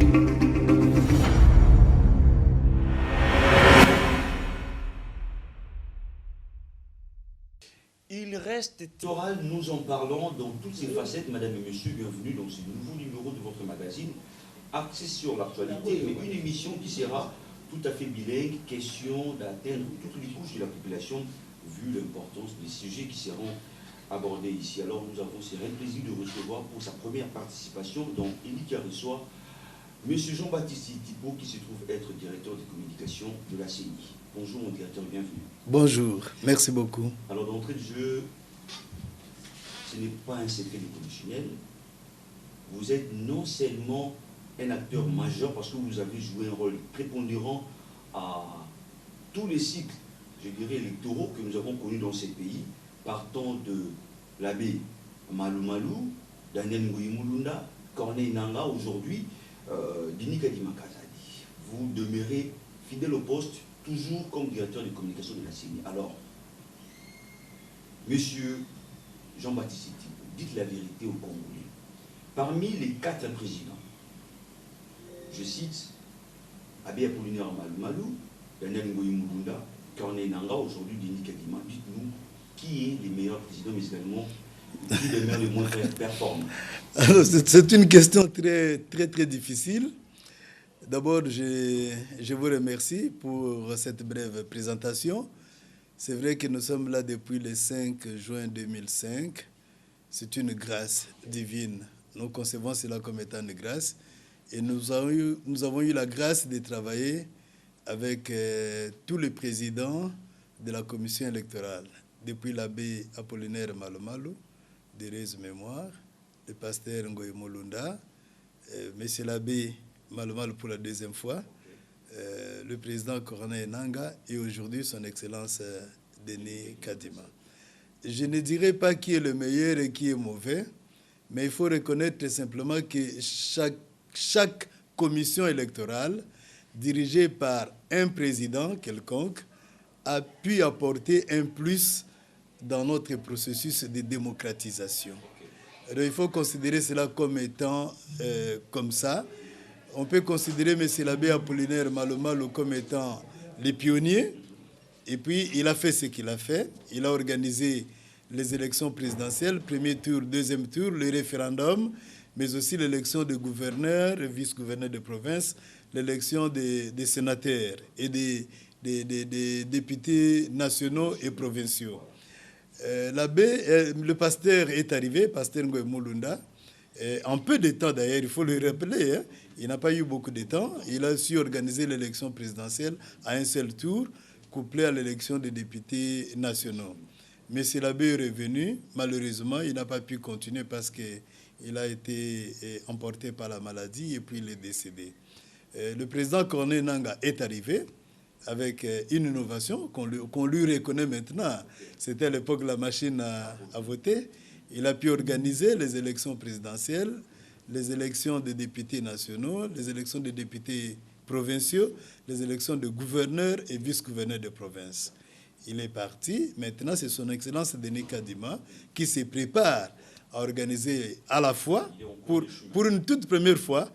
Il reste électoral, nous en parlons dans toutes ses facettes. Madame et monsieur, bienvenue dans ce nouveau numéro de votre magazine, axé sur l'actualité, mais une émission qui sera tout à fait bilingue, question d'atteindre toutes les couches de la population, vu l'importance des sujets qui seront abordés ici. Alors nous avons ce réel plaisir de recevoir pour sa première participation dans Élie qui reçoit M. Jean-Baptiste Thibault, qui se trouve être directeur de communication de la CENI. Bonjour mon directeur, bienvenue. Bonjour, merci beaucoup. Alors d'entrée de jeu, ce n'est pas un secret du commissionnel. Vous êtes non seulement un acteur majeur parce que vous avez joué un rôle prépondérant à tous les cycles, je dirais, électoraux que nous avons connus dans ces pays, partant de l'abbé Malou Malou, Daniel Ngoyi Mulunda, Corneille Nanga, aujourd'hui, Dini Kadima Kazadi. Vous demeurez fidèle au poste, toujours comme directeur de communication de la CENI. Alors, monsieur Jean-Baptiste Thibault, dites la vérité aux Congolais. Parmi les 4 présidents, je cite Abbé Apollinaire Malou Malou, Daniel Ngoyi Mulunda, Corneille Nanga, aujourd'hui Denis Kadima, dites-nous qui est les meilleurs présidents, mais également qui demeure le moins performant. Alors, c'est une question très difficile. D'abord, je vous remercie pour cette brève présentation. C'est vrai que nous sommes là depuis le 5 juin 2005. C'est une grâce divine. Nous concevons cela comme étant une grâce. Et nous avons eu la grâce de travailler avec tous les présidents de la commission électorale, depuis l'abbé Apollinaire Malou Malou, d'heureuse mémoire, le pasteur Ngoyi Mulunda, monsieur l'abbé Malou Malou pour la deuxième fois, le président Corneille Nanga et aujourd'hui son Excellence Denis Kadima. Je ne dirais pas qui est le meilleur et qui est mauvais, mais il faut reconnaître simplement que chaque commission électorale, dirigée par un président quelconque, a pu apporter un plus dans notre processus de démocratisation. Alors, il faut considérer cela comme étant comme ça. On peut considérer M. l'abbé Apollinaire Malou Malou comme étant les pionniers. Et puis, il a fait ce qu'il a fait. Il a organisé les élections présidentielles, premier tour, deuxième tour, le référendum, mais aussi l'élection des gouverneurs, vice-gouverneurs de province, l'élection des sénateurs et des députés nationaux et provinciaux. Le pasteur est arrivé, pasteur Ngoyi Mulunda, en peu de temps d'ailleurs, il faut le rappeler, hein, il n'a pas eu beaucoup de temps, il a su organiser l'élection présidentielle à un seul tour, couplé à l'élection des députés nationaux. Mais c'est l'abbé est revenu, malheureusement, il n'a pas pu continuer parce qu'il a été emporté par la maladie et puis il est décédé. Le président Corneille Nanga est arrivé avec une innovation qu'on lui reconnaît maintenant. C'était à l'époque la machine à voter. Il a pu organiser les élections présidentielles, les élections des députés nationaux, les élections des députés provinciaux, les élections de gouverneurs et vice-gouverneurs de province. Il est parti. Maintenant, c'est son Excellence Denis Kadima qui se prépare à organiser à la fois, pour une toute première fois,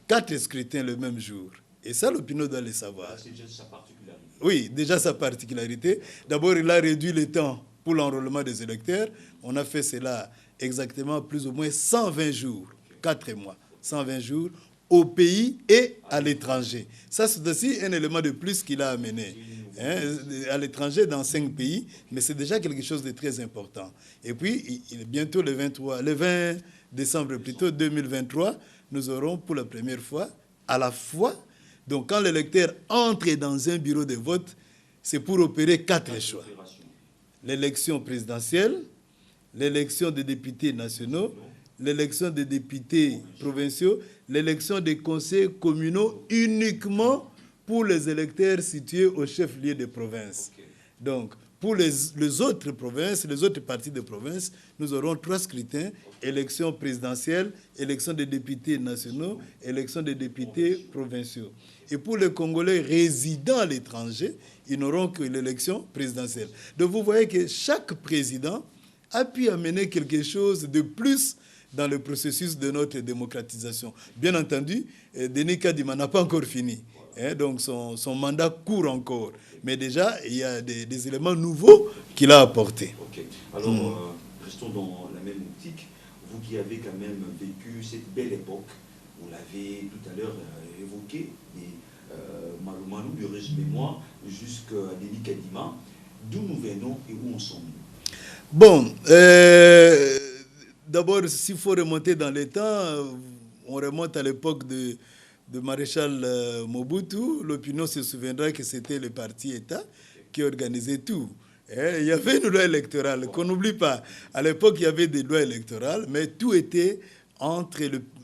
4 scrutins le même jour. Et ça, l'opinion doit le savoir. C'est déjà sa particularité. Oui, déjà sa particularité. D'abord, il a réduit le temps pour l'enrôlement des électeurs. On a fait cela exactement plus ou moins 120 jours, 4 mois, 120 jours au pays et à l'étranger. Ça, c'est aussi un élément de plus qu'il a amené. Hein, à l'étranger, dans 5 pays, mais c'est déjà quelque chose de très important. Et puis, bientôt le 20 décembre plutôt 2023, nous aurons pour la première fois, à la fois, donc quand l'électeur entre dans un bureau de vote, c'est pour opérer 4 choix. L'élection présidentielle, l'élection des députés nationaux, l'élection des députés provinciaux, l'élection des conseils communaux uniquement pour les électeurs situés au chef-lieu de province. Donc, pour les autres provinces, les autres partis de province, nous aurons 3 scrutins, élection présidentielle, élection des députés nationaux, élection des députés provinciaux. Et pour les Congolais résidant à l'étranger, ils n'auront que l'élection présidentielle. Donc vous voyez que chaque président a pu amener quelque chose de plus dans le processus de notre démocratisation. Bien entendu, Denis Kadima n'a pas encore fini. Donc son mandat court encore. Mais déjà, il y a des éléments nouveaux qu'il a apportés. Ok. Alors, restons dans la même optique. Vous qui avez quand même vécu cette belle époque, vous l'avez tout à l'heure évoqué, Malou Malou, du régime mémoire, jusqu'à Denis Kadima. D'où nous venons et où en sommes-nous? Bon, d'abord, s'il faut remonter dans les temps, on remonte à l'époque de Maréchal Mobutu. L'opinion se souviendra que c'était le parti État qui organisait tout. Il y avait une loi électorale, qu'on n'oublie pas. À l'époque, il y avait des lois électorales, mais tout était entre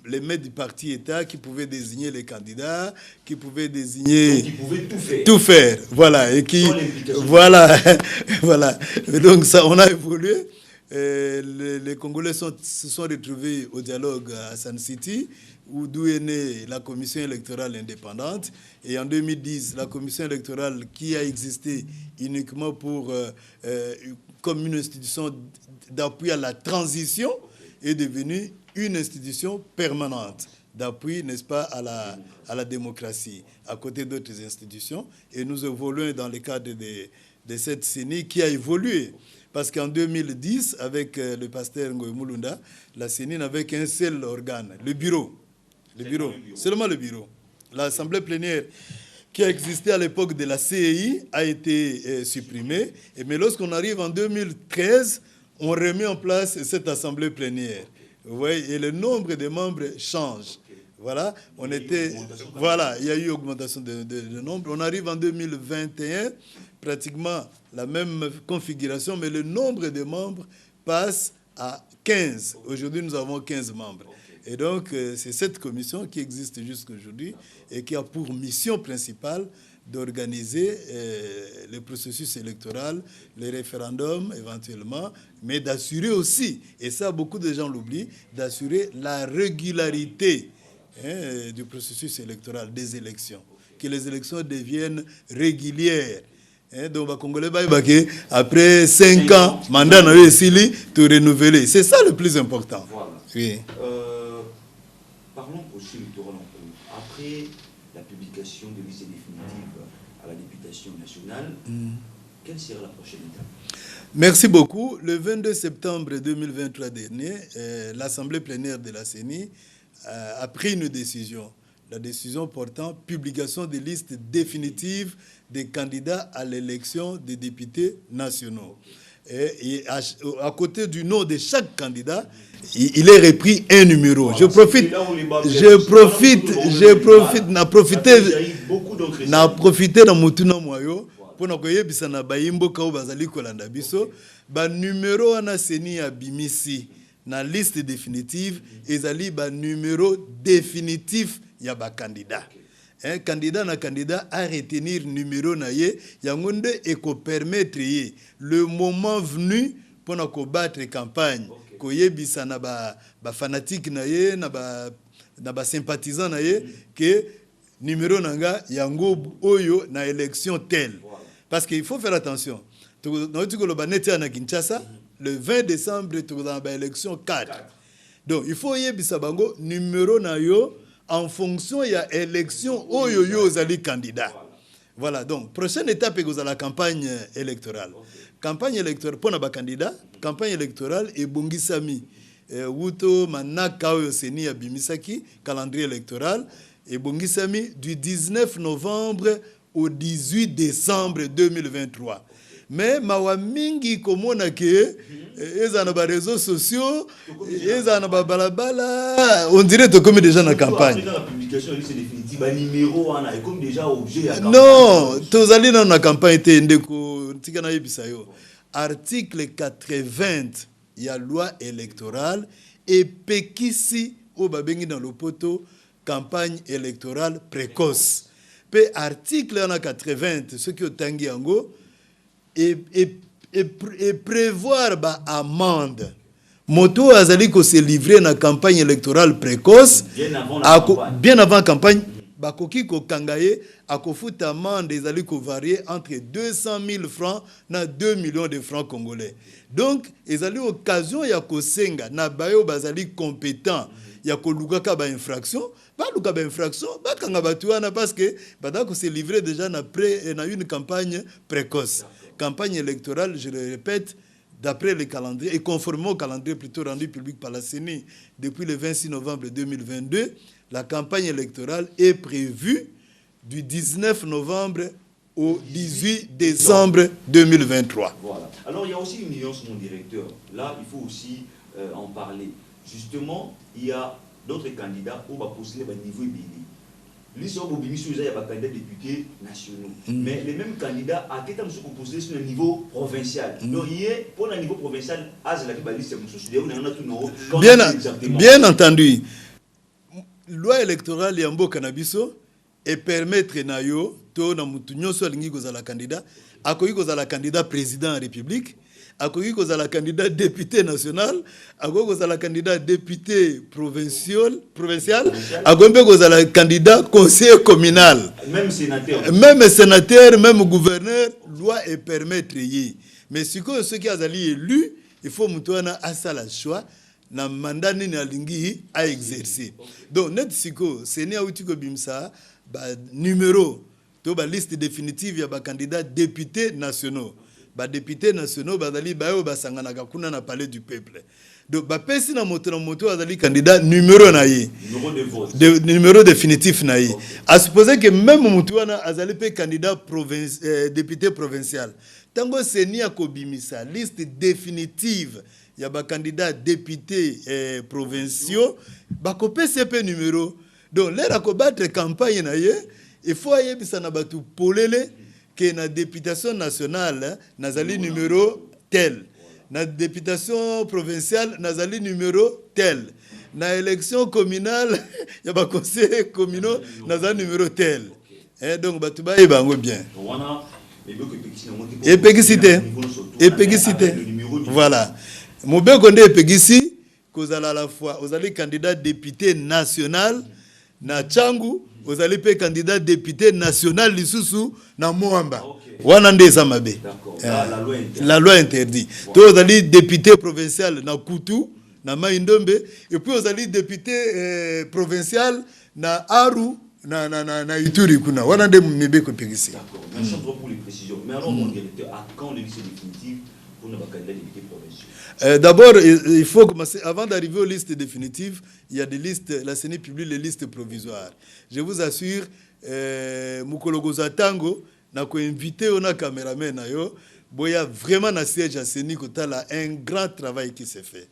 les maîtres du parti État qui pouvaient désigner les candidats, qui pouvaient désigner... Donc, qui pouvaient tout faire. Tout faire, voilà. Et qui... Voilà, voilà. Et donc, ça, on a évolué. Les Congolais se sont retrouvés au dialogue à Sun City, d'où est née la commission électorale indépendante. Et en 2010, la commission électorale qui a existé uniquement comme une institution d'appui à la transition est devenue une institution permanente d'appui, n'est-ce pas, à la démocratie, à côté d'autres institutions. Et nous évoluons dans le cadre de cette CENI qui a évolué. Parce qu'en 2010, avec le pasteur Ngoy Mulunda, la CENI n'avait qu'un seul organe, le bureau. Seulement le bureau. L'assemblée plénière qui a existé à l'époque de la CEI a été supprimée. Mais lorsqu'on arrive en 2013, on remet en place cette assemblée plénière. Vous voyez, et le nombre de membres change. Voilà, il y a eu augmentation de nombre. On arrive en 2021, pratiquement la même configuration, mais le nombre de membres passe à 15. Aujourd'hui, nous avons 15 membres. Et donc, c'est cette commission qui existe jusqu'à aujourd'hui et qui a pour mission principale d'organiser le processus électoral, les référendums éventuellement, mais d'assurer aussi, et ça beaucoup de gens l'oublient, d'assurer la régularité du processus électoral, des élections, que les élections deviennent régulières. Donc, après 5 ans, mandat n'a eu tout renouveler. C'est ça le plus important. Voilà. Oui. Parlons aussi électoral en cours. Après la publication de liste définitive à la députation nationale, quelle sera la prochaine étape? Merci beaucoup. Le 22 septembre 2023 dernier, l'Assemblée plénière de la CENI a pris une décision. La décision portant publication des listes définitives des candidats à l'élection des députés nationaux. Et à côté du nom de chaque candidat, il est repris un numéro. Voilà, n'a profité dans Mutuna Moyo pour nous accueillir bisana bayimbo kao bazali kolanda biso ba numéro ana seni ya bimisi na liste définitive ezali ba numéro définitif ya ba candidat. Un candidat na candidat à retenir numéro na ye yangonde et ko permettre ye le moment venu pour na ko battre campagne ko yebisa na ba fanatique na ye na ba sympathisant na ye que numéro nanga yango oyo na élection telle. Parce qu'il faut faire attention. Le 20 décembre tu dans ba élection 4. Donc il faut yebisa bango numéro na yo en fonction ya élection oyo yo zali candidat. Voilà, donc prochaine étape est la campagne électorale. Campagne électorale pour ba candidat, campagne électorale et bongisami wuto manaka oyo seni ya bimisaki calendrier électoral et bongisami du 19 novembre au 18 décembre 2023. Mais mawa mingi komona ke ezana ba réseaux sociaux, ezana ba balabala, on dirait que comme déjà na campagne. La publication liste définitive ba numéro ana comme déjà objet à campagne. Non, tozali na campagne te ndeko tika na yebisa yo. Article 80 ya loi électorale et pekisi o babengi dans le poto campagne électorale précoce. Pe article ana 80 ce qui otangi yango et prévoir ba amende. Moto azali ko se livrer na campagne électorale précoce bien avant la campagne. Bien avant campagne bakoki kokangaye akofuta amende ezali kovarier entre 200 000 francs na 2 millions de francs congolais. Donc ezali occasion ya kosenga na bayo bazali compétent ya kolukaka ba infraction, baluka ba infraction, bakanga batu wana parce que badako se livrer déjà na une campagne précoce. Campagne électorale, je le répète, d'après le calendrier, et conformément au calendrier plutôt rendu public par la CENI depuis le 26 novembre 2022, la campagne électorale est prévue du 19 novembre au 18 décembre 2023. Voilà. Alors il y a aussi une nuance, mon directeur. Là, il faut aussi en parler. Justement, il y a d'autres candidats où on va postuler au niveau élevé. L'histoire de Bobimi, il y a des candidats députés nationaux. Mais les mêmes candidats, à quel temps ils sont postés sur le niveau provincial. Donc, pour le niveau provincial, bien entendu, loi électorale Yambo Cannabiso et permettre Nayo, to na mutunyo so lingi kozala candidat, akoyi kozala candidat président de la République, akoyi kozala candidat député national, akoyi kozala candidat député provincial, akoyi kozala candidat conseiller communal, même sénateur, même gouverneur, loi et permettre yi. Mais si ceux qui ont élu, il faut mutuana asala choix na mandat ni na lingi à exercer. Donc net siko seni autiko bimsa ba numéro to ba liste définitive ya ba candidats députés nationaux. Ba députés nationaux bazali ba yo basangana kuna na palais du peuple. Donc ba pesi na moto azali candidat numéro na yi. Numéro définitif na yi. À supposer que même mutuana azali pe candidat député provincial. Tango seni akobimisa liste définitive il y a des candidats députés provinciaux, bakopé CP numéro. Donc, là, il battre campagne, il faut aller pour polele que la députation nationale, nazali numéro tel. La députation provinciale, nazali numéro tel. La élection communale, il y a des conseils communaux, nazali numéro tel. Donc, batuba y bango bien. Épégicité. Voilà. Moube Konde Epegisi, kozala à la fois, vous allez candidat député national, na Tchangu, vous allez pe candidat député national Lisusu, na Moamba. Wanande Zamabe. La loi interdit. Donc vous allez député provincial na Koutou, na Maïndombe, et puis vous allez député provincial na Aru, na Ituri kuna. Wanande Moube Epegisi. D'accord. Merci beaucoup pour les précisions. Mais alors, mon directeur, à quand les listes définitives pour nos candidats députés provinciaux? D'abord, il faut commencer. Avant d'arriver aux listes définitives, il y a des listes, la CENI publie les listes provisoires. Je vous assure, Mukolo Tango n'a qu'à inviter un caméraman, il y a vraiment un siège à CENI qui a un grand travail qui s'est fait.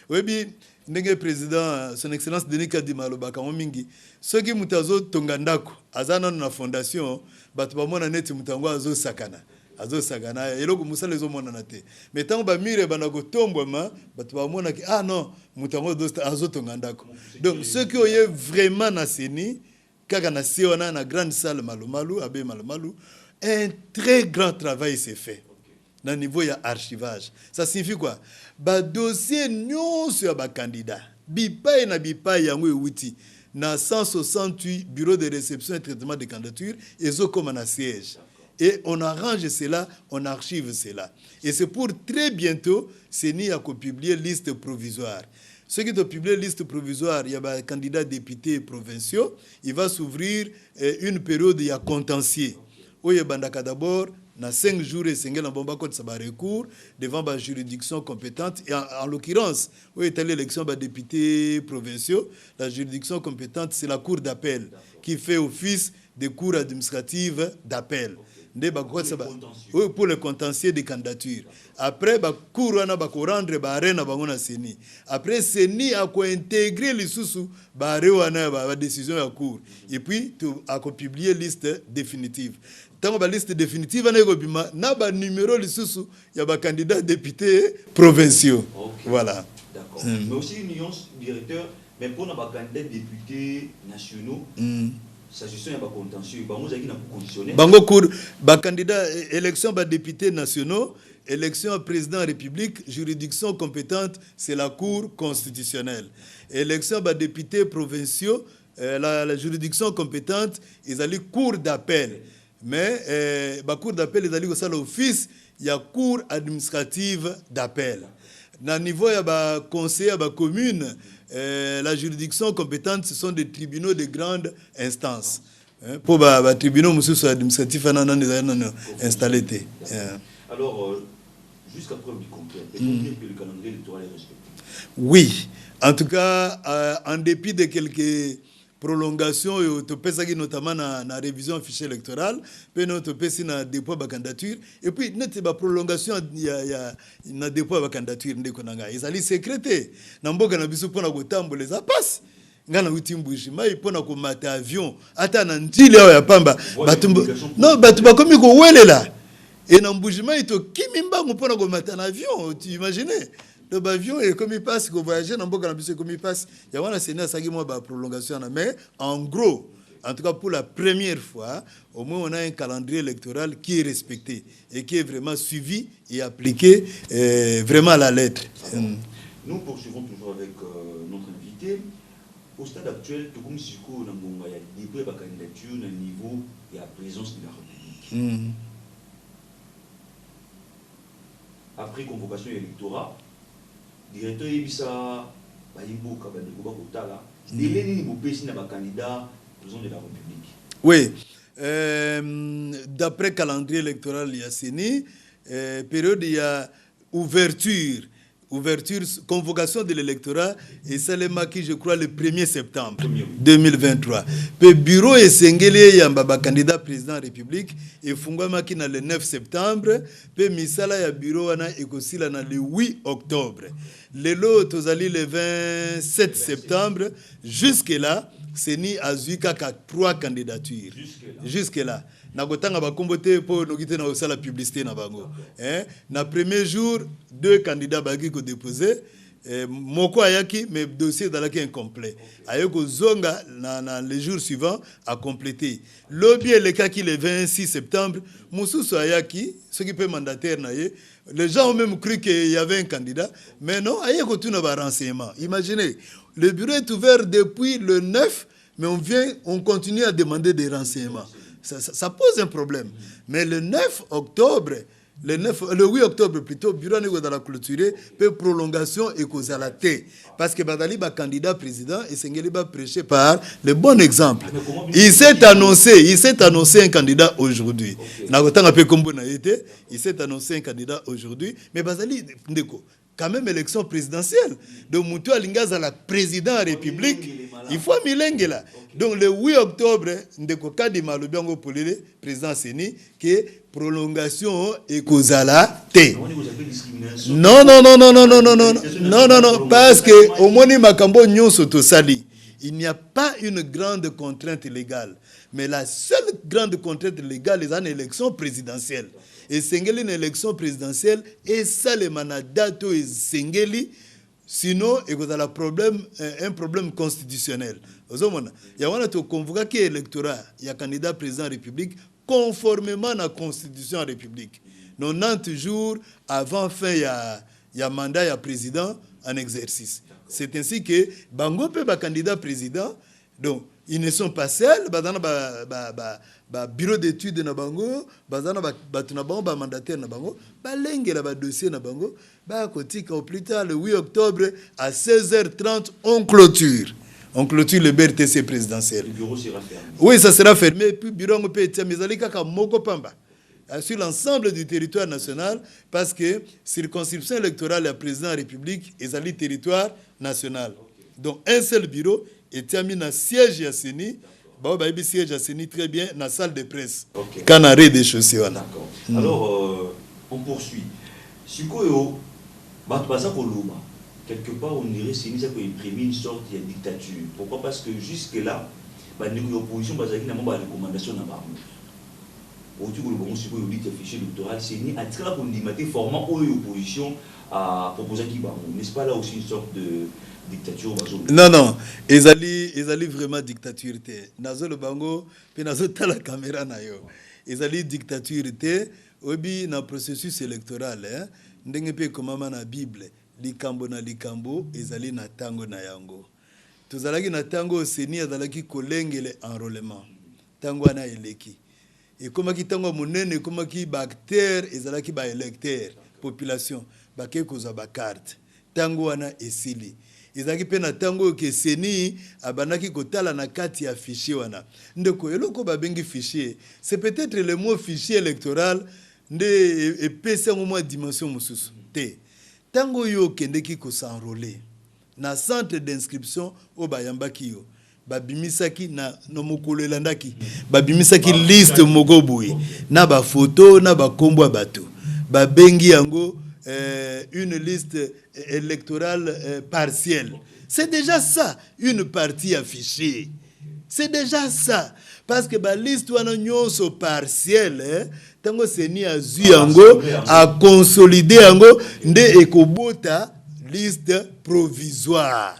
Oui, bien, le président, son excellence Denis Kadimalo Bakamomingi, ceux qui mutazo Tongandako, Azana na fondation, Batubamona Neti Mutango Azo Sakana. Azo sagana eloko musala ezo mona na te mais tango ba mire bana go tomboma batu ba mona ki ah non mutango azo tongandako. Donc ceux qui ont vraiment na CENI kaka na siona na grande salle malumalu abe malumalu, un très grand travail s'est fait na niveau ya archivage. Ça signifie quoi? Ba dossier nyonso ya ba candidat bipai na bipai yango ewuti na 168 bureaux de réception et traitement des candidatures ezo comme na siège. Et on arrange cela, on archive cela. Et c'est pour très bientôt, CENI a publié liste provisoire. Ceux qui ont publié liste provisoire, il y a un candidat député provinciaux, il va s'ouvrir une période, il y a contentieux. Où il y a d'abord, dans 5 jours, et il y a un recours devant la juridiction compétente. Et en l'occurrence, où est l'élection des députés provinciaux, la juridiction compétente, c'est la cour d'appel qui fait office de cours administratives d'appel. Pour le contentieux des candidatures. Après, cour va rendre la CENI. Après, CENI a intégré les sous la décision de la cour. Et puis, tu as publié liste définitive. Dans la liste définitive, il y a un numéro de sous, il y a un candidat député provinciaux. Okay. Voilà. D'accord. Mais aussi une nuance, directeur, mais pour les candidats députés nationaux, s'agissant de contentieux, Bango cour, candidat élection des députés nationaux, élection président de la République, juridiction compétente, c'est la Cour constitutionnelle. Élection des députés provinciaux, la juridiction compétente, ils allaient cour d'appel. Mais la cour d'appel, ils allaient aussi l'office, il y a cour administrative d'appel. Dans le niveau, il y a conseil, il y a commune, la juridiction compétente, ce sont des tribunaux de grande instance. Pour les tribunaux administratifs, installés. Alors, jusqu'à preuve du contraire, est-ce que le calendrier électoral est respecté? Oui. En tout cas, en dépit de quelques prolongations, notamment dans la révision fichier électoral, puis nous avons un dépôt de candidature. Et puis, notre prolongation, il y a un dépôt de candidature. Ils allaient sécréter. Dans le cas de les passe. Ngana utimbushi mai pona ko mata avion ata na ndile ya pamba batumbu non batuba komi ko welela et na mbujima ito kimimba pona ko mata na avion, tu imagines le avion et comme il passe ko voyager na mboka na biso comme il passe ya wana sena sagi mo ba prolongation na, mais en gros, en tout cas pour la première fois, au moins on a un calendrier électoral qui est respecté et qui est vraiment suivi et appliqué vraiment à la lettre. Nous poursuivons toujours avec notre invité. Au stade actuel, tout comme si on a dépôt de candidature au niveau de la présence de la République. Après convocation électorale, le directeur Ebissa Bayimboka Bandekouba Kotala, il est un candidat président de la République. Oui. D'après calendrier électoral, il y a CENI, période il y a ouverture, convocation de l'électorat, et c'est le qui, je crois, le 1er septembre 2023. Le bureau est singélé, il candidat président de la République, et Fungama qui le 9 septembre, puis Misala y a bureau aussi le 8 octobre. Le lot, le 27 septembre, jusque-là, CENI a eu 3 candidatures. Jusque-là. Nakotanga bakombote pour nous quitter na la publicité na bango. Na premier jour, 2 candidats bagi ko déposé. Moko ayaki, mais dossier dalaki incomplet. Ayoko zonga na les jours suivants à compléter. Lobby le cas qui le 26 septembre, Moussou ayaki, ce qui peut mandataire na ye. Les gens ont même cru qu'il y avait un candidat, mais non, ayoko tout na ba renseignement. Imaginez, le bureau est ouvert depuis le 9, mais on continue à demander des renseignements. Ça pose un problème. Mais le 9 octobre, le 8 octobre plutôt, le bureau dans la clôture, peut prolongation et cause à la thé. Parce que Badali est candidat président et Sengeli va prêcher par le bon exemple. Il s'est annoncé un candidat aujourd'hui. Il s'est annoncé un candidat aujourd'hui. Mais Badali, quand même élection présidentielle. Donc, Moutou Alingaza, la président de la République, il faut milengue là. Donc, le 8 octobre, Ndeko Kadima, le Biango Polile, président Séni, qui est prolongation et causala T. Non, parce que au Moni Makambo Nyon Sotosali, il n'y a pas une grande contrainte légale. Mais la seule grande contrainte légale est une élection présidentielle. Et Sengeli une élection présidentielle et ça le mandato et Sengeli sinon il y a un problème constitutionnel. Il y a un convoqué qui est électorat, il y a candidat président de la République conformément à la constitution de la République. 90 jours avant fin il y a mandat il y a président en exercice. C'est ainsi que Bango peut être candidat président. Donc ils ne sont pas seuls, bureau d'études na bango, bazana batu na bango, mandataire na bango, lengela dossier na bango, kotika au plus tard le 8 octobre à 16h30 on clôture. On clôture le BRTC présidentiel. Le bureau sera fermé. Oui, ça sera fermé. Puis le bureau peut être mis kaka moko pamba sur l'ensemble du territoire national parce que circonscription électorale à président de la République est le territoire national. Donc un seul bureau était mis dans siège à Séni. Il siège à Séni très bien dans la salle de presse. Quand on a rez-de-chaussée. D'accord. Alors, on poursuit. Si vous quelque part, on dirait que Séni a imprimé une sorte de dictature. Pourquoi? Parce que jusque-là, l'opposition a une recommandation dans la autour de l'opposition fichier électoral, Séni a très pour limiter formant l'opposition à proposer qui n'est-ce pas là aussi une sorte de dictature? Non, ils allaient vraiment dictature. Nazo le bango, puis nazo la caméra na yo. Ils allaient dictature. Obi na processus électoral, ndenge pe komama na Bible, likambo na likambo, ils allaient na tango na yango. tozalaki na tango seni azalaki kolengele enrôlement tango wana eleki ekomaki tango monene ekomaki baacteur ezalaki baélecteur population bake kozwa bacarte tango wana esili ezalaki mpe na tango ke seni abandaki kotala na kati ya fichier wana ndeko eloko babengi fichier c'est peut-être le mot fichier électoral nde epesi yango mwa dimension mosusu te tango yo okendeki kosenrôler na centre d'inscription o bayambaki yo babimisaki na mokolo elandaki babimisaki liste moko boye na bafoto na bakombo ya bato babengi yango une liste électorale partielle. C'est déjà ça, une partie affichée. C'est déjà ça. Parce que la liste est partielle. Tango seni azu yango a consolider yango nde ekobota liste provisoire.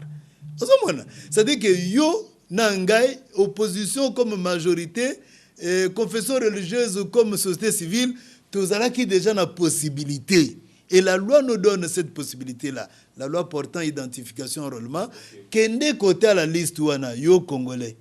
C'est-à-dire que yo nangai opposition comme majorité, confession religieuse comme société civile, tozalaki déjà na possibilité. Et la loi nous donne cette possibilité-là. La loi portant identification enrôlement. Kende côté à la liste wana yo congolais.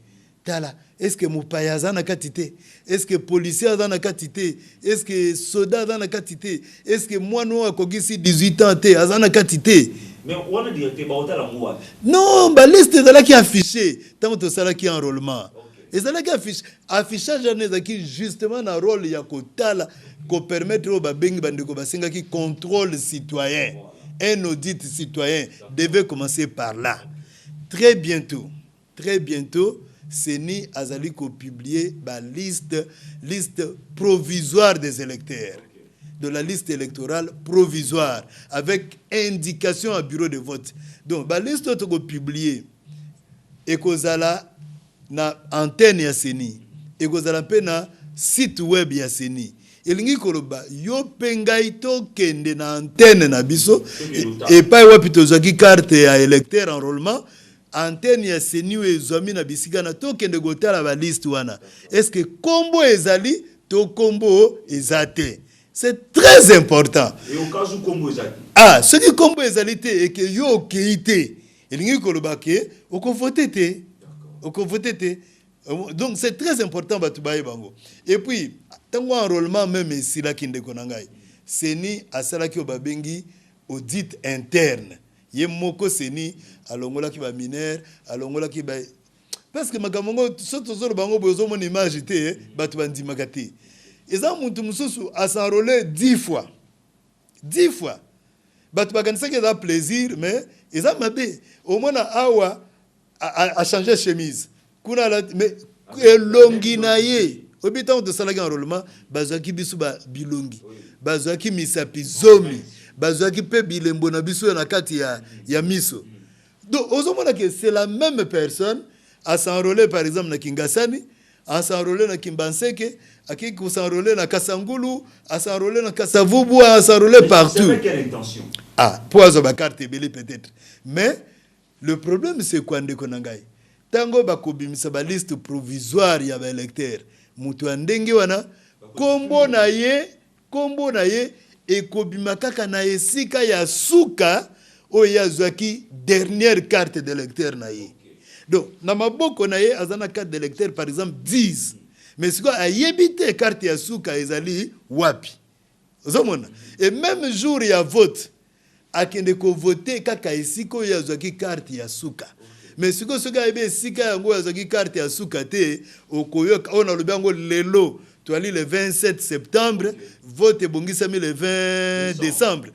Tala, est-ce que moupaya azana katité? Est-ce que policier azana katité? Est-ce que soldat azana katité? Est-ce que moi nous akogisi 18 ans té azana katité? Mais on a dit que baota la moua. Non, ba liste ezala ki affiché tant to sala ki enrôlement. Ezala ki affiché. Affichage ezaki justement na rôle ya kotala ko permettre au babengi bandeko basenga ki contrôle citoyen. Un audit citoyen devait commencer par là. Très bientôt, Seni azali ko publier la liste provisoire des électeurs. De la liste électorale provisoire avec indication à bureau de vote. Donc la liste to ko publier et kozala na antenne ya Seni et kozala pe na site web ya Seni. Elingi koloba yo pengai to kende na antenne na biso et pas wapi tozaki carte ya électeur enrôlement antenne ya Seni ezwami na bisika na to kende gotala ba liste wana est-ce que combo ezali to combo ezate c'est très important et au cas où combo ezali ce qui combo ezali te et que yo keite elingi koloba ke okovote te donc c'est très important batubaye bango et puis tango enrôlement même ici là kinde konangai Seni asalaki obabengi audit interne ye moko Seni alongola ki ba mineur alongola ki ba parce que magamongo soto zolo bango bozo mon image te batu bandimaka te eza muntu mususu asenrôler 10 fois batu bakanisa ke da plaisir mais eza mabe au moins awa a changer chemise kuna la mais elongi na ye obita on de salaki enrôlement bazaki bisu ba bilongi bazaki misapi zomi bazaki pe bilembo na bisu na kati ya miso donc ozomona que c'est la même personne à s'enrôler par exemple na Kingasani à s'enrôler na Kimbanseke à qui s'enrôler na Kasangulu à s'enrôler na Kasavubu à s'enrôler partout. C'est avec quelle intention? Pour avoir ba carte belé peut-être mais le problème c'est quoi ndeko nangai tango bakobimisa ba liste provisoire ya ba électeur mutu andenge wana kombo na ye ekobima kaka na esika ya suka oyo yazwaki dernière carte d'électeur na ye donc na maboko na ye azana carte d'électeur par exemple 10 mais siko ayebite carte ya suka ezali wapi ozomona et même jour ya vote akende ko voter kaka esika oyo yazwaki carte ya suka mais siko soka ebe sika yango yazaki carte ya suka te okoyoka ona lobango lelo toali le 27 septembre vote ebongisami le 20 décembre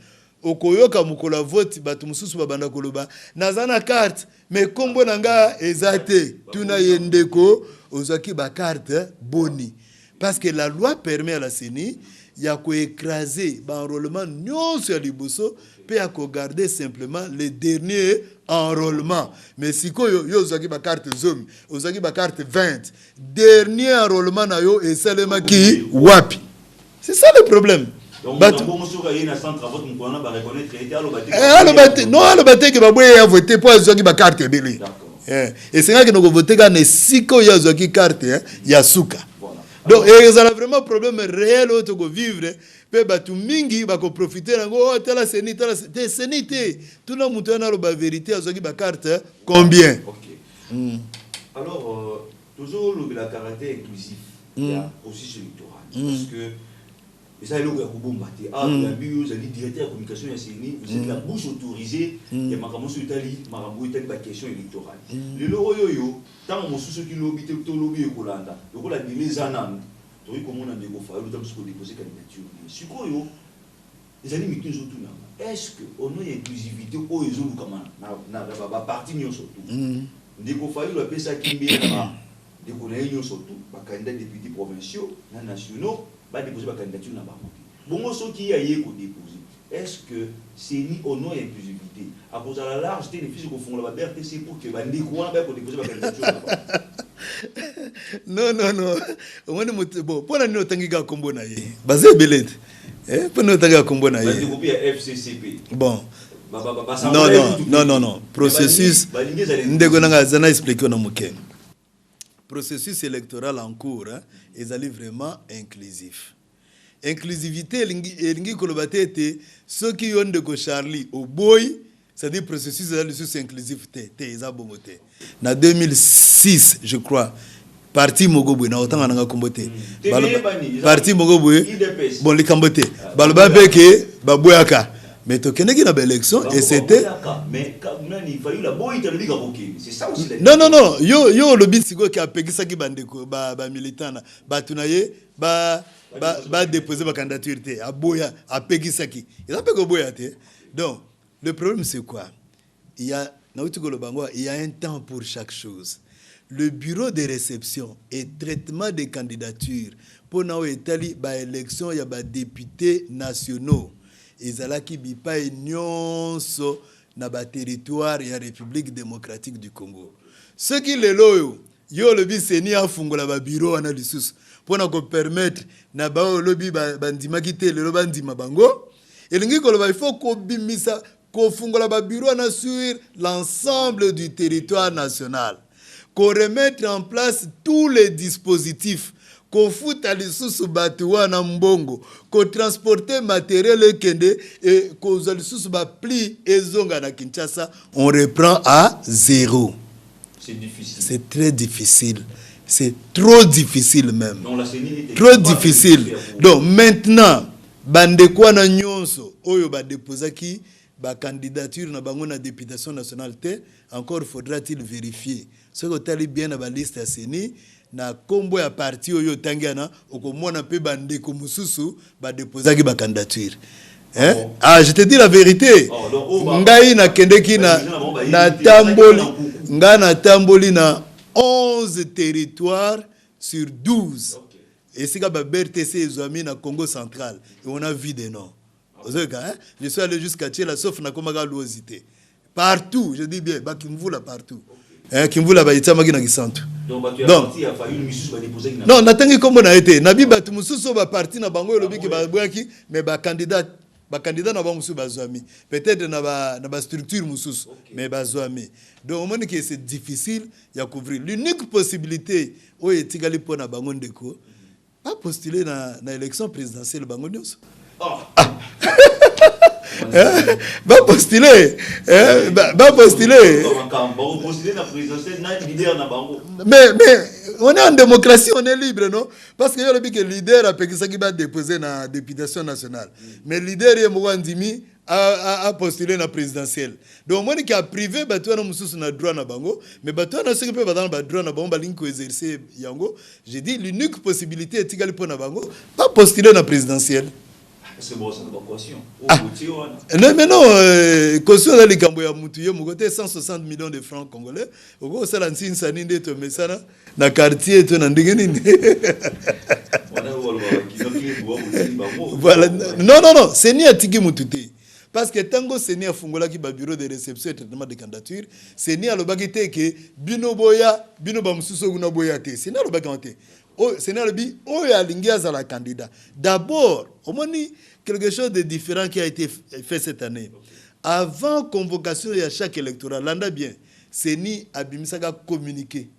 okoyoka mukola vote batu mususu babanda koloba nazana carte mais kombo nanga ezate tuna yendeko ozaki ba carte boni parce que la loi permet à la Seni ya ko écraser ba enrôlement nyonso ya liboso pe ya ko garder simplement les derniers enrôlement mais siko yo ozaki ba carte zomi ozaki ba carte 20 dernier enrôlement na yo esalema ki wapi c'est ça le problème. Donc bon soka yena centre vote mukona ba reconnaître été alobate ke baboye ya voter pour ozaki ba carte belé et c'est là que nous voter quand siko yo ozaki carte ya suka. Donc il y a vraiment un problème réel où tu peux vivre. Pe batu mingi bako profiter nango tala Seni te tout le monde a la vérité azoki ba carte combien. OK. Alors, toujours le caractère inclusif, il y a processus électoral. Parce que, ça, il y a un directeur de communication, vous êtes la bouche autorisée, il y a ma question électorale. Le loyo, tant que ceux qui l'ont habité, tout l'ont habité, le la les années, tu vois comment on a déposé candidature. Sukoyo, les amis, mais toujours tout. Est-ce qu'on a une inclusivité au réseau du Kama, na parti surtout. Dès qu'on fait le PSA qui est là, dès qu'on a surtout, les candidats députés provinciaux, nationaux, va déposer la candidature dans le bon, ce qui a été déposé, est-ce que c'est ni au nom d'inclusivité à cause de la largeté des fils qu'on font la BRTC pour que les découvrir pour déposer la candidature là-bas? Non. Bon, pour nous tangiga kombo na ye. Bazé belete. Pour nous tangiga kombo na ye. FCCP. Bon. Non. Processus. Ndeko nanga zana expliquer na muke. Processus électoral en cours, ils allaient vraiment inclusif. Inclusivité, lingi kolobate était ceux qui ont de Charlie au boy, c'est-à-dire processus inclusif ils ont bomoté. En 2006, je crois, parti Mogobwe na autant nga komboté. Parti Mogobwe, bon li kamboté. Balba beke baboyaka. Mais tu connais qu'il y a une élection et c'était. Mais il fallait la boîte de l'Iga. C'est ça aussi. Non. Yo le but c'est qui a payé ça qui bandeko, ba militant, ba tunaye, ba déposer ma candidature té, a boya, a payé ça qui. Il a payé boya té. Donc le problème c'est quoi? Il y a un temps pour chaque chose. Le bureau de réception et traitement des candidatures pour nous établir ba élection il y a ba députés nationaux. Ezalaki bipa nyonso na ba territoire ya République démocratique du Congo. Ce qui le loyo yo lobi seni afungola ba bureau ana lisusu pona ko permettre na ba lobi bandima kite le bandima bango elingi koloba il faut ko bimisa ko fungola ba bureau ana sur l'ensemble du territoire national, ko remettre en place tous les dispositifs qu'on fout à l'issue batuwa na mbongo, qu'on transporter matériel et kende et qu'on a l'issue pli et zonga na Kinshasa, on reprend à zéro. C'est difficile. C'est très difficile. C'est trop difficile même. Donc, trop difficile. Donc maintenant, bande kwa na nyonso, oyo ba déposaki ba candidature na bango na députation nationale te, encore faudra-t-il vérifier. Ce que tali bien na ba liste à Seni na kombo ya parti oyo tangiana okomona pe bandeko mususu ba déposer ba candidature. Ah, je te dis la vérité. Ngai na kendeki na tamboli, nga na tamboli na 11 territoires sur 12. Et c'est que ba BRTC ezwami na Congo central et on a vu des noms. Je suis allé jusqu'à Tchela sauf na komaga luosité. Partout, je dis bien, ba kimvula partout. Kimvula ba itamaki na Kisantu. Donc parti a fallu mususu ba déposer na. Non, natangi kombo na été. Na bi batu mususu ba parti na bango lobi ki ba bwaki mais ba candidat na bango mususu bazwami. Peut-être na ba structure mususu mais bazwami. Donc au moment que c'est difficile ya couvrir. L'unique possibilité o etikali pona bango ndeko pas postuler na élection présidentielle bango nyonso. Va postuler. Mais on est en démocratie, on est libre, non? Parce que le leader a payé ça qui va déposer dans la députation nationale. Mais le leader est Mwandimi a postulé dans la présidentielle. Donc moi qui a privé batu na mususu na droit na bango, mais batu na ceux qui peuvent dans le droit na bango balinko exercer yango. J'ai dit l'unique possibilité est tigali pour na bango, pas postuler dans la présidentielle. C'est bon, ça n'a pas caution. Non, mais non, caution dans les Camboya Moutouye, mon côté 160 millions de francs congolais. Au gros, ça l'ansi insani de to mesana na quartier to na ndengeni. Voilà. Non, c'est ni atiki Moutouté. Parce que tango c'est ni a fungola ki ba bureau de réception et traitement de candidature, c'est ni a lobaki te que bino ba mususu guna boya te. C'est na lobaki ante. Oh, c'est na lobi o ya lingia za la candidat. D'abord, au moins quelque chose de différent qui a été fait cette année. Avant convocation de chaque électorat, l'anda bien, c'est ni abimisaka communiquer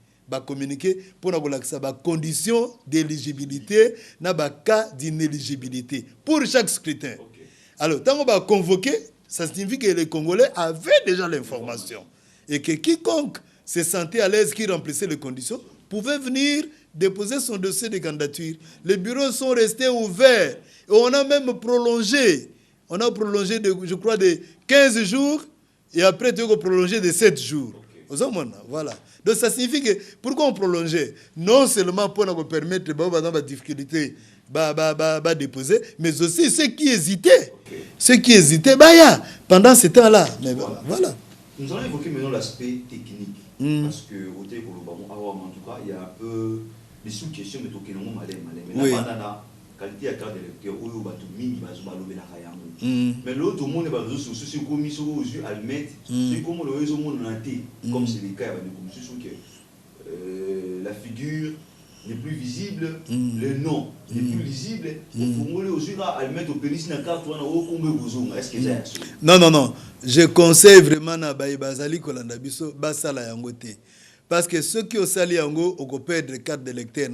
pour la condition d'éligibilité, na ba cas d'inéligibilité pour chaque scrutin. Okay. Alors, tant qu'on va convoquer, ça signifie que les Congolais avaient déjà l'information et que quiconque se sentait à l'aise, qui remplissait les conditions, pouvait venir déposer son dossier de candidature. Les bureaux sont restés ouverts. Et on a même prolongé. On a prolongé, je crois, de 15 jours. Et après, tu as prolongé de 7 jours. Voilà. Donc ça signifie que, pourquoi on prolongeait? Non seulement pour nous permettre de difficulté de déposer, mais aussi ceux qui hésitaient. Ceux qui hésitaient, pendant ce temps-là. Mais voilà. Nous allons évoquer maintenant l'aspect technique. Parce que, en tout cas, il y a un peu des sous-questions, mais qui sont malais. Mais là, la qualité de carte d'électeur, mais l'autre monde est basé sur ce qu'on mis aux yeux allumettes, c'est comme le réseau monde comme c'est le cas, que la figure n'est plus visible, le nom n'est plus lisible. Est-ce que c'est non. Je conseille vraiment à Bazali Kolanda Biso Basala Yangote. Parce que ceux qui ont sali Yango, ont perdre carte d'électeur,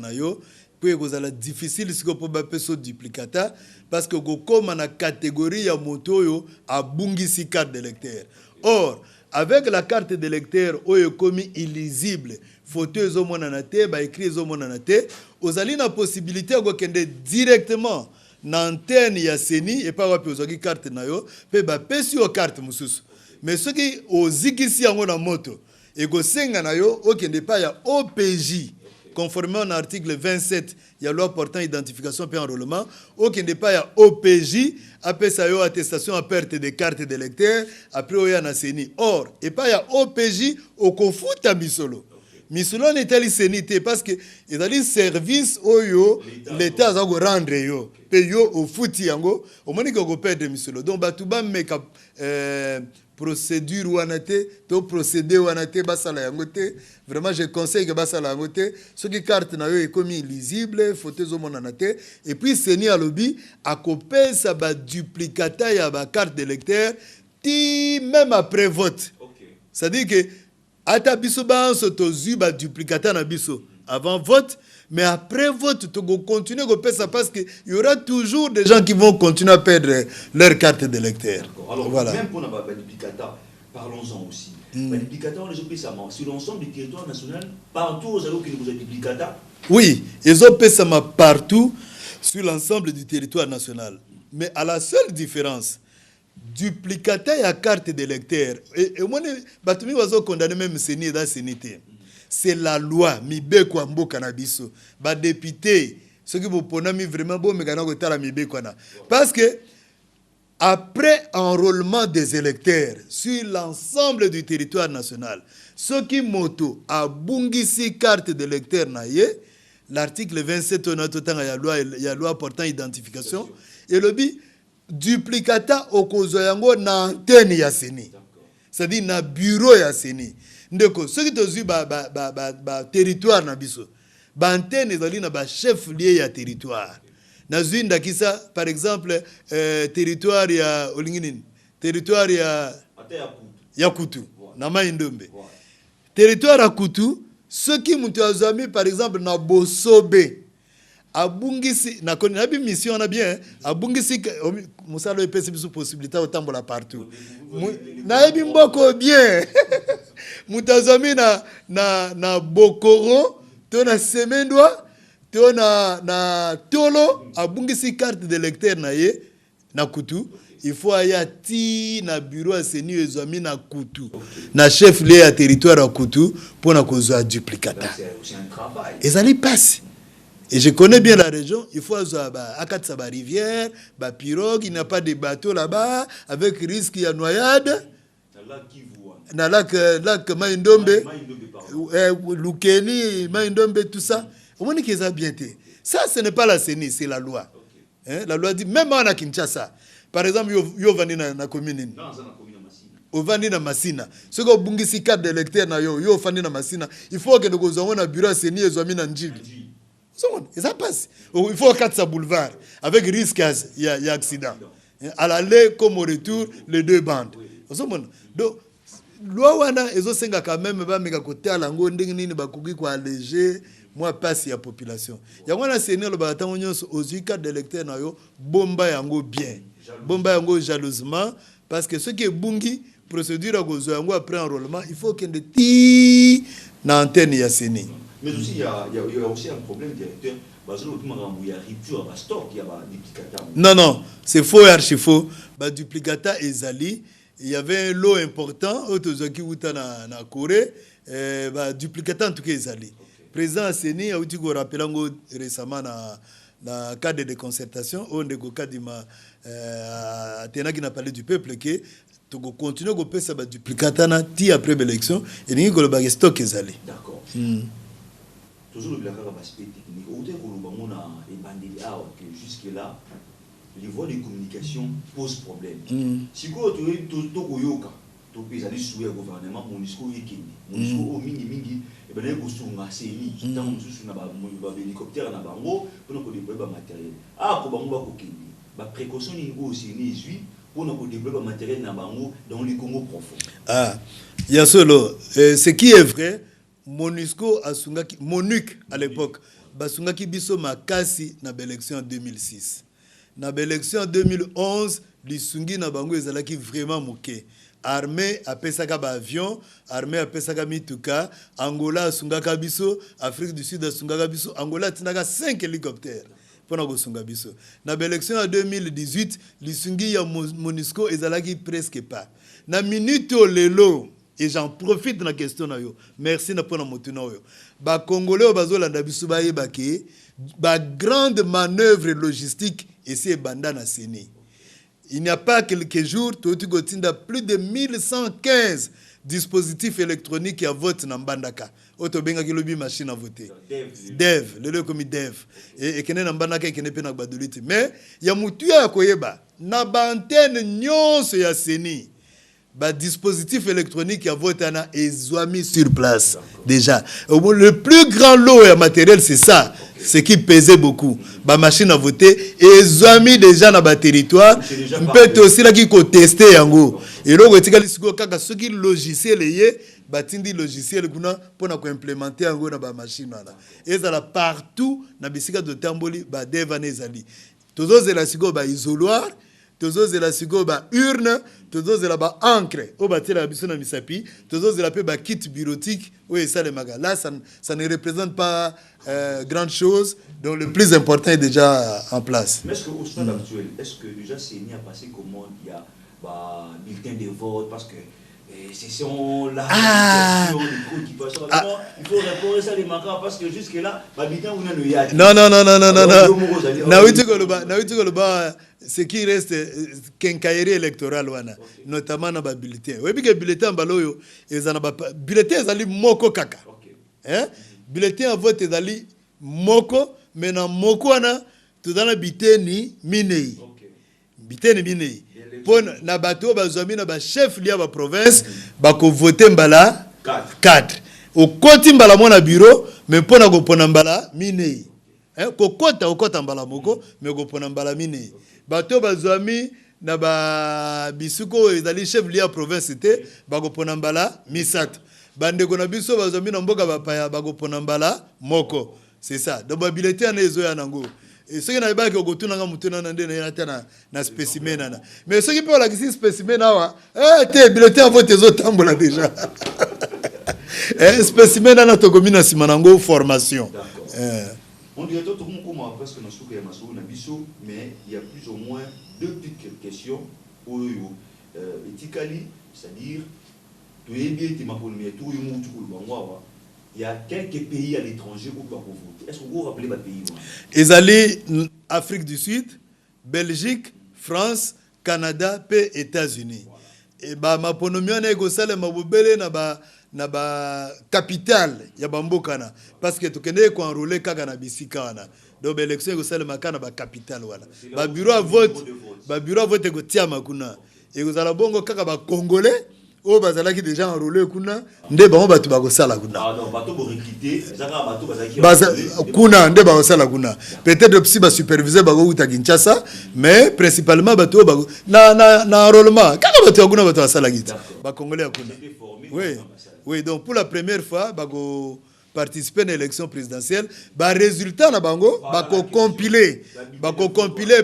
puis vous allez difficile si vous pouvez faire duplicata parce que vous comme dans la catégorie ya moto à bungisi carte d'électeur. Or, avec la carte d'électeur, oyo komi illisible, photo zo monanate, ba écrit zo monanate, vous avez la possibilité de kende directement dans l'antenne ya seni et pas wapi ozaki carte na yo, pe ba pesi o carte mususu. Mais ceux qui ozikisi yango na moto, et go senga na yo, okende pa ya OPJ. Conformément à l'article 27, il y a loi portant identification et enrôlement. Aucun n'est pas il y a OPJ, après ça y a attestation à perte de carte d'électeur, après il y a un CENI. Or, et pas il y a OPJ au confut à Misolo. Misolo n'est pas sénité parce que il y a des services où l'État a rendre yo, payo au fouti yango, au moment que vous perdez Misolo. Donc batuba make procédure ou anate, to procédé ou anate basala yangote. Vraiment, je conseille que basala yangote. Ce qui carte na yo est comme illisible, photos au mon anate. Et puis seni à lobby, à copier ça ba duplicata ya ba carte d'électeur, ti même après vote. Ça dit que ata biso ba sotozu ba duplicata na biso avant vote. Mais après vote, tu vas continuer à faire ça parce qu'il y aura toujours des gens qui vont continuer à perdre leur carte d'électeur. Alors, voilà. Même pour les duplicata, parlons-en aussi. Les duplicata, on les a ça sur l'ensemble du territoire national, partout aux allos qui nous ont duplicata. Oui, ils ont fait ça partout sur l'ensemble du territoire national. Mais à la seule différence, duplicata et la carte d'électeur, et moi, je vais condamner même Séni et dans Sénité. C'est la loi, mibe kwa mboka na biso. Ba député, ceux qui vous ponami vraiment bon mais kana ko tala mibe kwa na. Parce que après enrôlement des électeurs sur l'ensemble du territoire national, ceux qui moto a bungisi carte d'électeur na ye, l'article 27 on a tout temps il y a loi portant identification et le bi duplicata okozo yango na antenne ya seni. C'est-à-dire na bureau ya seni. Ndeko, ceux qui te disent territoire na biso, antenne ezali na ba chef lié ya territoire. Na zuinda kisa par exemple territoire ya olinginin, territoire ya Kutu, na Maindombe. Territoire ya Kutu, ceux qui mutu azami par exemple na Bosobe. Abungisi na koni na bi mission na bien abungisi musalo epesi biso possibilité otambola partout. Na ebi mboko bien. Mutazami na Bokoro, to na Semendwa, to na Tolo, abungisi carte d'électeur na ye na Kutu. Il faut aller na bureau à Seni ezami na Kutu. Na chef lié à territoire à Kutu pour na kozwa duplicata. C'est un travail. Et ça les passe. Et je connais bien la région, il faut aller à Katsaba rivière, ba pirogue, il n'y a pas de bateau là-bas avec risque de noyade. Dans lac Maindombe, Lukeni, Maindombe, tout ça. Au moins qu'ils ont bien été. Ça, ce n'est pas la CENI, c'est la loi. Hein? La loi dit, même en Kinshasa, par exemple, yo vandi na commune. Non, c'est na commune Massina. Au vandi na Massina. Ce que bungisi carte d'électeur na yo vandi na Massina. Il faut que nous ayons un bureau à CENI et zoami na Njili. Et ça passe. Il faut 4 boulevard avec risque il y a accident. À l'aller comme au retour, les deux bandes. Donc loi wana ezosenga quand même ba meka côté à lango ndenge nini ba kuki ko alléger moi passe ya population. Yango na seigneur le ba tango nyonso aux carte d'électeur na yo bomba yango bien. Bomba yango jalousement parce que ce qui est bungi procédure après enrôlement, il faut qu'il y ait une antenne Yasseni. Mais aussi, il y a aussi un problème, directeur. Non, non, c'est faux et archi faux. Duplicata et Zali, il y avait un lot important, autozaki na Corée, duplicata en tout cas Zali. Président Asseni a eu rappelé récemment dans le cadre de concertation, on a cadre qui n'a parlé du peuple que tu continues à faire ça duplicata après l'élection et nous avons le stock Zali. D'accord. Toujours le aspect technique. Jusque-là, les voies de communication posent problème. Si vous avez un gouvernement, MONUSCO est MONUSCO mingi, et bien vous avez un hélicoptère pour déployer matériel. Pour précaution pour déployer matériel dans les Congo profond. Ah, il y a solo. Ce qui est vrai, MONUSCO a MONUC à l'époque, basungaki biso makasi na l'élection en 2006. Na l'élection en 2011, lisungi na bango ezalaki vraiment moké. Armée a pesaka ba avion, armée a pesaka mituka, Angola asungaka biso, Afrique du Sud asungaka biso, Angola tinaka 5 hélicoptères pour na kosunga biso. Na l'élection en 2018, lisungi ya MONUSCO ezalaki presque pas. Na minute lelo. Et j'en profite de la question. Merci pour la moto. Les Congolais ont grande manœuvre logistique et c'est bandana Séné. Il n'y a pas quelques jours, tu as plus de 1115 dispositifs électroniques qui votent dans Bandaka. Otobenga ki lobi machine à voter. Dev, le comme Dev. Et kene na Bandaka kene pe na badolite. Mais ya mutu ya koyeba na ba antenne nyonso ya Séné. Dispositif électronique qui a voté mis sur place déjà. Le plus grand lot et matériel c'est ça, ce qui pesait beaucoup. Machine à voter et mis déjà dans le territoire. Peut aussi là qui tester yango. Et là ceux qui logiciel batindi logiciel pour implémenter yango na machine là. Et ça là partout na bisika de tamboli devane ezali. Tozo zela siko isoloir. Tozo zela siko urne, tozo zela encre, o batela la biso na misapi, tozo zela pe kit bureautique, oui ça les magas. Là ça ne représente pas grande chose, donc le plus important est déjà en place. Mais est-ce qu'au stade actuel, est-ce que déjà CENI a passé comment il y a bulletin de vote parce que c'est son là il faut répondre ça les manquants parce que jusque là bulletin on a le yad. Non. Na ce qui reste quincaillerie électorale wana notamment na ba bulletin. Oui que bulletin baloyo ezana ba bulletin ezali moko kaka. Hein? Bulletin à vote ezali moko mais na moko wana tozana biteni minei. Biteni minei. Pour na bato bazami na ba chef lia ba province ba ko voter mbala 4 au koti mbala mona bureau mais pona ko pona mbala minei. Hein ko kota mbala moko mais ko pona mbala minei. Bato bazami na ba bisuko ezali chef lia province était ba ko pona mbala misato. Bande ko na biso bazami na mboka ba paya ba ko pona mbala moko. C'est ça. Donc ba bulletin na ezo ya nango. Et ce qui n'a pas que na spécimen nana. Mais ce qui peut la question spécimen nawa, te bulletin vote les autres tambola déjà. Spécimen nana to komina simanango formation. On dirait tout le monde comme presque dans souka ya masou na biso, mais il y a plus ou moins deux petites questions oyo etikali, c'est-à-dire to yebi te makolmi to yumu to bangwa. Il y a quelques pays à l'étranger où on peut voter. Est-ce que vous vous rappelez les pays? Ezali Afrique du Sud, Belgique, France, Canada et États-Unis. Et ma ponomia na egosale mabobele na ba capitale ya bambokana parce que tokende ko enrôler kaka na bisika wana. Donc élection egosale makana ba capitale wana. Ba bureau à vote go tia makuna. Egosala bongo kaka ba congolais o bazalaki déjà enrôlé kuna nde bango batu bakosala kuna. Ah non, bato bo recruter, zaka bato bazaki kuna nde bakosala kuna. Peut-être si ba superviseur bako uta Kinshasa, mais principalement bato na enrôlement. Kaka bato kuna bato basala giti. Ba congolais kuna. Oui, donc pour la première fois bako participer à l'élection présidentielle, ba résultat na bango bako compiler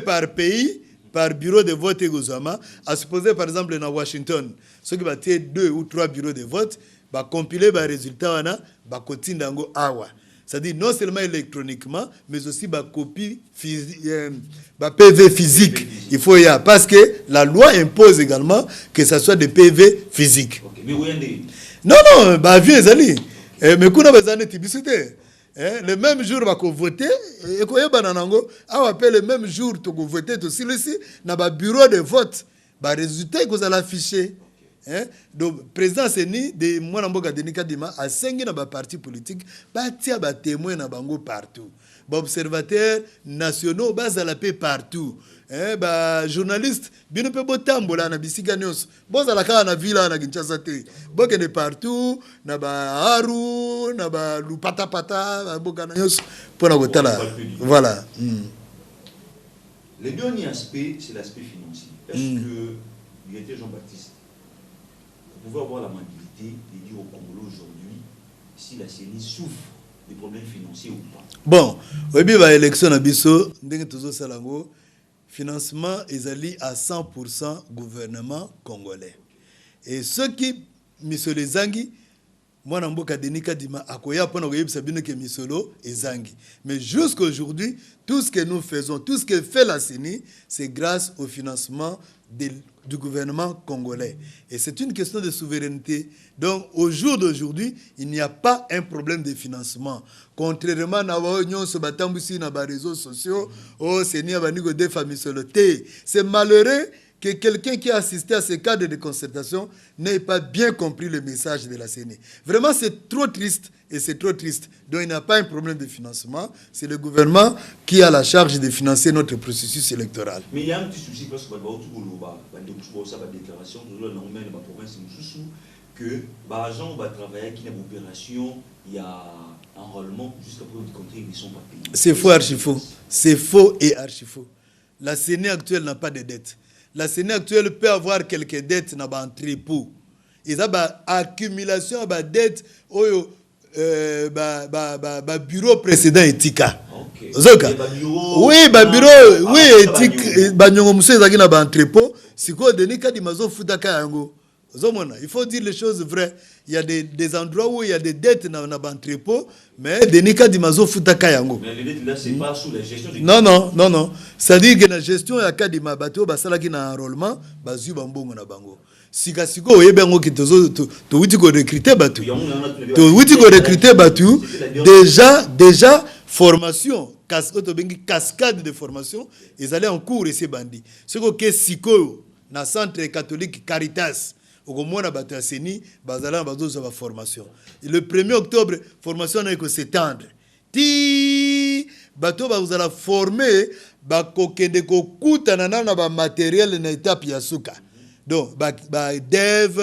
par pays par bureau de vote egozama, à supposer par exemple dans Washington, ceux qui battent 2 ou 3 bureaux de vote, bah compiler les résultats bah kotindango awa. C'est-à-dire non seulement électroniquement, mais aussi bah copie bah PV physique. Il faut y avoir parce que la loi impose également que ça soit des PV physiques. Okay. Mais oui, non, bah vieux Zali. Mais qu'on a besoin de tibisité. Le même jour, on va voter. Et quand on appelle le même jour, on va voter. Aussi, dans le bureau de vote, le résultat que vous allez afficher. Donc, le président Seni, de moi, Denika Dima, a 5 dans le parti politique, il y a des témoins partout. Les observateurs nationaux, ils sont là partout. Journalistes, bien ne peut pas tambola na bisika nyos. Bon za la ka na villa na Kinshasa te. Boke ne partout, na ba haru, na ba lupata pata, boka na nyos pour la gotala. Voilà. Le dernier aspect, c'est l'aspect financier. Est-ce que, directeur Jean-Baptiste, vous pouvez avoir la mobilité de dire au Congolais aujourd'hui si la CENI souffre des problèmes financiers ou pas? Bon, oui, bah élection na biso, ndenge tozo salango. Financement est à 100% gouvernement congolais. Et ceux qui misolo zangi, moi namboka Denika Dima akoya pona koyeb sabine ke misolo ezangi. Mais jusqu'à aujourd'hui, tout ce que nous faisons, tout ce que fait la CENI, c'est grâce au financement du gouvernement congolais. Et c'est une question de souveraineté. Donc, au jour d'aujourd'hui, il n'y a pas un problème de financement. Contrairement à l'Union sur les réseaux sociaux, c'est malheureux que quelqu'un qui a assisté à ces cadres de concertation n'ait pas bien compris le message de la CENI. Vraiment, c'est trop triste. Et c'est trop triste. Donc, il n'y a pas un problème de financement. C'est le gouvernement qui a la charge de financer notre processus électoral. Mais il y a un petit souci parce que la déclaration de la province que les gens vont travailler qui n'a opération, il y a un enrôlement jusqu'à preuve du contraire, ils ne sont pas payés. C'est faux, archi faux. C'est faux et archi faux. La CENI actuelle n'a pas de dette. La CENI actuelle peut avoir quelques dettes dans l'entrepôt. Il y a une accumulation de dettes au bureau précédent étika. Oui, bureau, oui, éthique, entrepôt. Si quoi donner cas de mazo futaka yango. Il faut dire les choses vraies. Il y a des endroits où il y a des dettes dans l'entrepôt, mais des cas de mazo futaka yango. Mais les dettes là, c'est pas sous la gestion du. Non. C'est-à-dire que la gestion il y a cas de mabato, basala qui na enrôlement, bazu bambongo na bango. Sikasiko oyebengo ki to wuti ko recruter batu. To wuti ko recruter batu. Déjà formation, cascade de formation, ils allaient en cours et ces bandits. Ce que Siko, na centre catholique Caritas, au moins na batu aseni, bazala bazo za formation. Le 1er octobre, formation na ko s'étendre. Ti bato ba la former ba kokende ko kutana na ba matériel na étape ya suka. Donc, dev,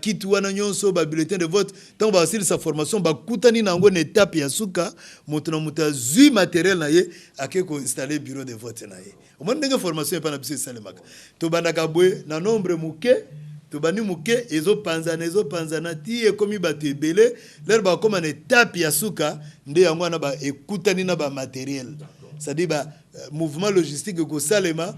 kit wana nyonso, bulletin de vote, tant que basile sa formation, koutani nango une étape ya suka, montana muta zu matériel na ye, ake ko installer bureau de vote na ye. Au moins ndenge formation pas na biso salemaka. To bandaka boye na nombre muke, to bani muke ezo panzana ti e komi batu ebele, leur ba comme une étape ya suka, nde yango na ba ekutani na ba matériel. C'est-à-dire mouvement logistique ko salema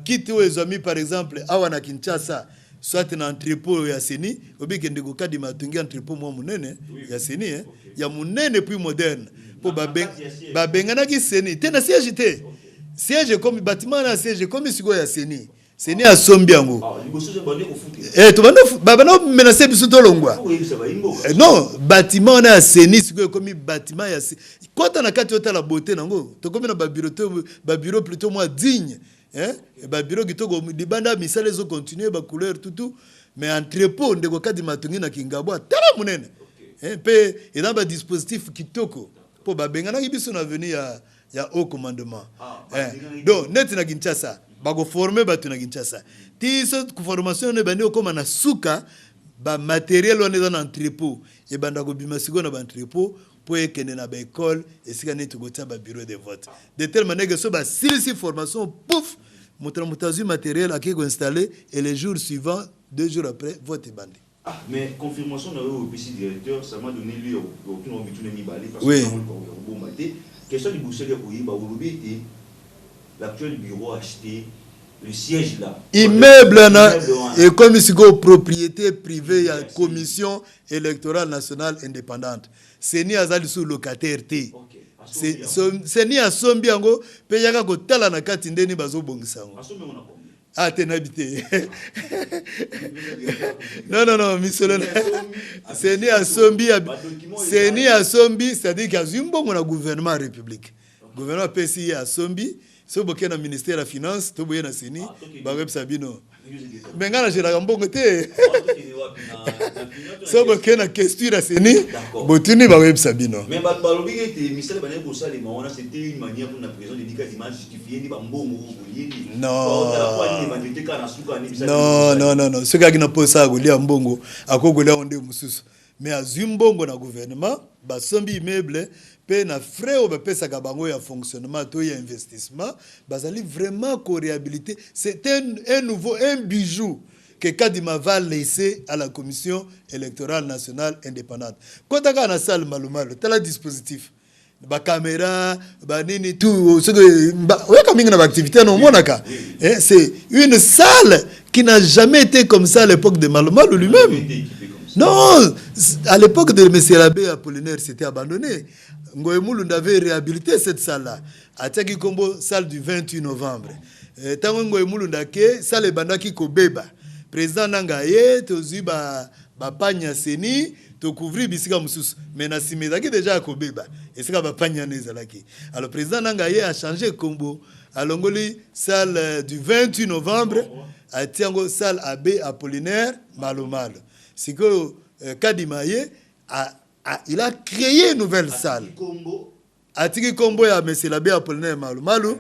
quitte aux amis par exemple awana Kinshasa soit un entrepôt ya CENI obi kende ko kadi matungi entrepôt mo munene ya CENI ya munene puis moderne pour bengana ki CENI tena siège comme bâtiment na siège comme siko ya CENI CENI a sombiango to bana menacer biso to longwa non bâtiment na CENI siko comme bâtiment ya kota na kati ota la beauté nango to comme na bureau plutôt moins digne. Bureau qui togo dibanda misale zo continuer ba couleur tout mais entrepôt ndeko kadi matungi na kingabo tala munene pe ina ba dispositif kitoko po ba bengana biso na venir ya haut commandement donc net na Kinshasa ba go former ba na Kinshasa ti so formation ne bandi okoma na suka ba matériel on est dans entrepôt et banda go bima sigo na ba entrepôt pour ekende na ba école et sika ne to go tia ba bureau de vote de telle manière que so ba si formation pouf Moutazu matériel à qui installé et les jours suivants, 2 jours après, vote est bandé. Ah, mais confirmation au PC directeur, ça m'a donné lieu au oui. Question du Boussel l'actuel bureau a acheté le siège là. Immeuble et comme ici propriété privée, il y a commission électorale nationale indépendante. C'est ni azali sous locataire T. C'est ni à sombi yango pe yaka ko tala na kati ndeni bazo bongisango. Ah, t'es habité. Non, monsieur. C'est ni à sombi. C'est ni à sombi, c'est-à-dire qu'il y a un bon gouvernement république. Gouvernement PCI à sombi. Si vous avez un ministère de la Finance, vous avez un CENI, vous avez Sabino. Mais quand j'ai la gambon, si vous avez une question de CENI, vous avez Sabino. Mais le ministère de la Finance, c'était une manière pour la présidente de justifier les bambons. Non. Ce qui n'a pas ça, c'est Mbongo. À quoi vous avez mais à Zimbongo, le gouvernement, bah sombi immeuble. Pe na frais au pesa kabango ya fonctionnement to ya investissement bazali vraiment ko réhabiliter. C'est un bijou que Kadima va laisser à la commission électorale nationale indépendante. Quand tu as na salle malumalo, tu as le dispositif ba caméra ba nini tout ce que ouais comme une activité non monaka. C'est une salle qui n'a jamais été comme ça à l'époque de Malumalo lui-même. Non, à l'époque de M. l'abbé Apollinaire, c'était abandonné. Ngoye Mulunda avait réhabilité cette salle-là. À Tiaki Kombo, salle du 28 novembre. Tango Ngoye Mulunda ke, salle bandaki ko beba. Président Nangaye, tozu ba panya seni, to couvrir bisika mususu. Mais na simezaki déjà ko beba. Et c'est ka ba panya nezalaki. Alors président Nangaye a changé Kombo. À Longoli, salle du 28 novembre, à Tiango, salle abbé Apollinaire, Malumalo. C'est que Kadimaye il a créé une nouvelle salle. Atiki Kombo ya M. l'abbé Apollinaire Malumalo.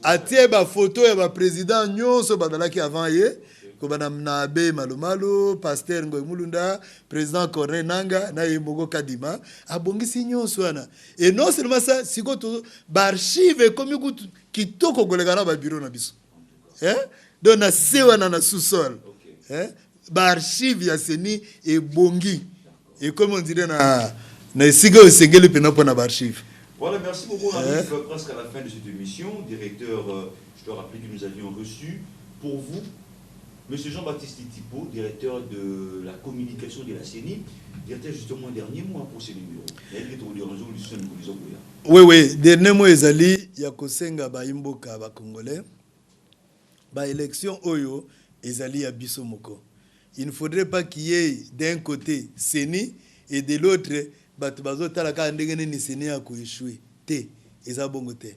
Atie ba photo ya ba président nyonso badalaki avant ye. Kobana abbé Malumalo, pasteur Ngoye Mulunda, président Corneille Nanga, na Yembogo Kadima. Abongisi nyonso wana. Et non seulement ça, siko to ba archive comme kitoko golegana ba bureau na biso. Donc na sewana na sous-sol. Ba archive ya seni et bongi. Et comme on dirait na sigo sengeli pena pour na archive. Voilà, merci beaucoup. On arrive presque à la fin de cette émission. Directeur, je te rappelle que nous avions reçu pour vous M. Jean-Baptiste Tipo, directeur de la communication de la CENI, directeur justement dernier mot pour ce numéro. Oui, dernier mot ezali ya kosenga ba imboka ba congolais. Ba élection oyo ezali ya biso moko. Il ne faudrait pas qu'il y ait d'un côté CENI et de l'autre Batubazo Talaka Ndegene ni CENI a échoué. Té, Ezabongote.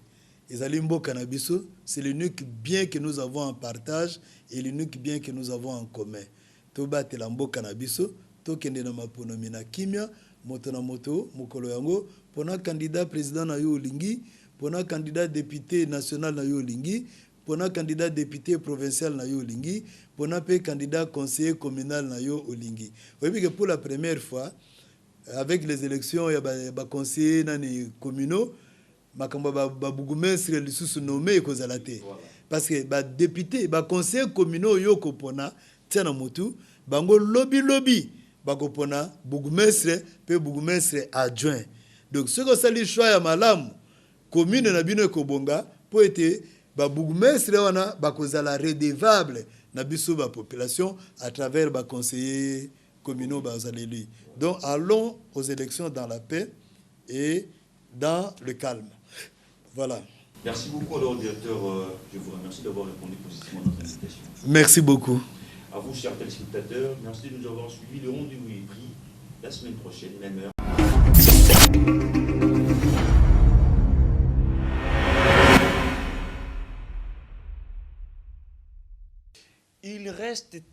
Ezalimbo Canabiso, c'est l'unique bien que nous avons en partage et l'unique bien que nous avons en commun. Toba Telambo Canabiso, Tokende na maponomi na kimia, moto na moto, mokolo yango, pona candidat président na yo lingi, pona candidat député national na yo lingi, pona candidat député provincial na yo lingi, pona pe candidat conseiller communal na yo olingi. Vous voyez que pour la première fois, avec les élections, il y a des conseillers communaux, ba bougumestre li susu nommé kozalate. Parce que ba député, ba conseillers communaux yo kopona tiana motu, bango lobby ba kopona bougumestre pe bougumestre adjoint. Donc ce que ça li choix ya malamu commune na bino ekobonga pour être ba bougumestre wana ba kozala redevable na biso ba population à travers ba conseillers communaux ba zaleli. Donc allons aux élections dans la paix et dans le calme. Voilà. Merci beaucoup, alors, directeur. Je vous remercie d'avoir répondu positivement à notre invitation. Merci beaucoup. À vous, chers téléspectateurs, merci de nous avoir suivis. Le rendez-vous est pris la semaine prochaine, même heure. Il reste